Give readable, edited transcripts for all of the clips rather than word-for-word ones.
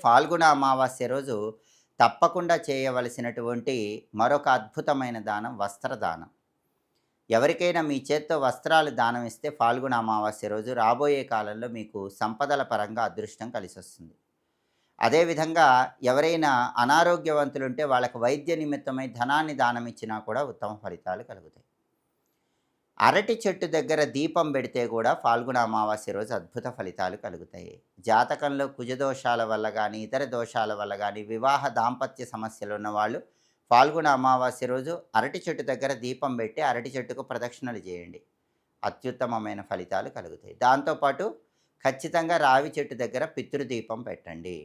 ఫాల్గుణ అమావాస్య రోజు తప్పకుండా చేయవలసినటువంటి మరొక అద్భుతమైన దానం వస్త్రదానం. ఎవరికైనా మీ చేత్తో వస్త్రాలు దానం ఇస్తే ఫాల్గుణ అమావాస్య రోజు రాబోయే కాలంలో మీకు సంపదల పరంగా అదృష్టం కలిసొస్తుంది. అదేవిధంగా ఎవరైనా అనారోగ్యవంతులుంటే వాళ్ళకి వైద్య నిమిత్తమై ధనాన్ని దానం ఇచ్చినా కూడా ఉత్తమ ఫలితాలు కలుగుతాయి. అరటి చెట్టు దగ్గర దీపం పెడితే కూడా ఫాల్గుణ అమావాస్య రోజు అద్భుత ఫలితాలు కలుగుతాయి. జాతకంలో కుజదోషాల వల్ల గానీ, ఇతర దోషాల వల్ల గానీ, వివాహ దాంపత్య సమస్యలు ఉన్నవాళ్ళు ఫాల్గుణ అమావాస్య రోజు అరటి చెట్టు దగ్గర దీపం పెట్టి అరటి చెట్టుకు ప్రదక్షిణలు చేయండి. అత్యుత్తమమైన ఫలితాలు కలుగుతాయి. దాంతో పాటు ఖచ్చితంగా రావి చెట్టు దగ్గర పితృదీపం పెట్టండి.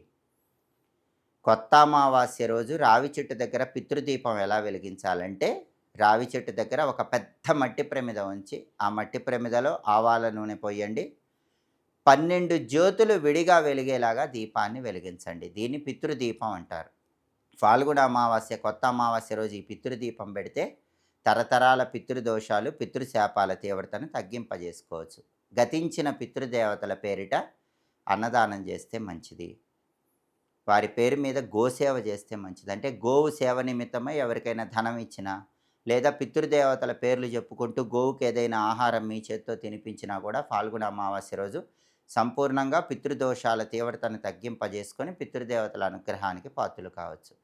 కొత్త అమావాస్య రోజు రావి చెట్టు దగ్గర పితృదీపం ఎలా వెలిగించాలంటే, రావి చెట్టు దగ్గర ఒక పెద్ద మట్టి ప్రమిద ఉంచి, ఆ మట్టి ప్రమిదలో ఆవాల నూనె పొయ్యండి. 12 జ్యోతులు విడిగా వెలిగేలాగా దీపాన్ని వెలిగించండి. దీన్ని పితృదీపం అంటారు. ఫాల్గుణ అమావాస్య, కొత్త అమావాస్య రోజు ఈ పితృదీపం పెడితే తరతరాల పితృదోషాలు, పితృశాపాల తీవ్రతను తగ్గింపజేసుకోవచ్చు. గతించిన పితృదేవతల పేరిట అన్నదానం చేస్తే మంచిది. వారి పేరు మీద గోసేవ చేస్తే మంచిది. అంటే గోవు సేవ నిమిత్తమై ఎవరికైనా ధనం ఇచ్చినా, లేదా పితృదేవతల పేర్లు చెప్పుకుంటూ గోవుకేదైనా ఆహారం మీ చేత్తో తినిపించినా కూడా ఫాల్గుణ అమావాస్య రోజు సంపూర్ణంగా పితృదోషాల తీవ్రతను తగ్గింపజేసుకొని పితృదేవతల అనుగ్రహానికి పాత్రులు కావచ్చు.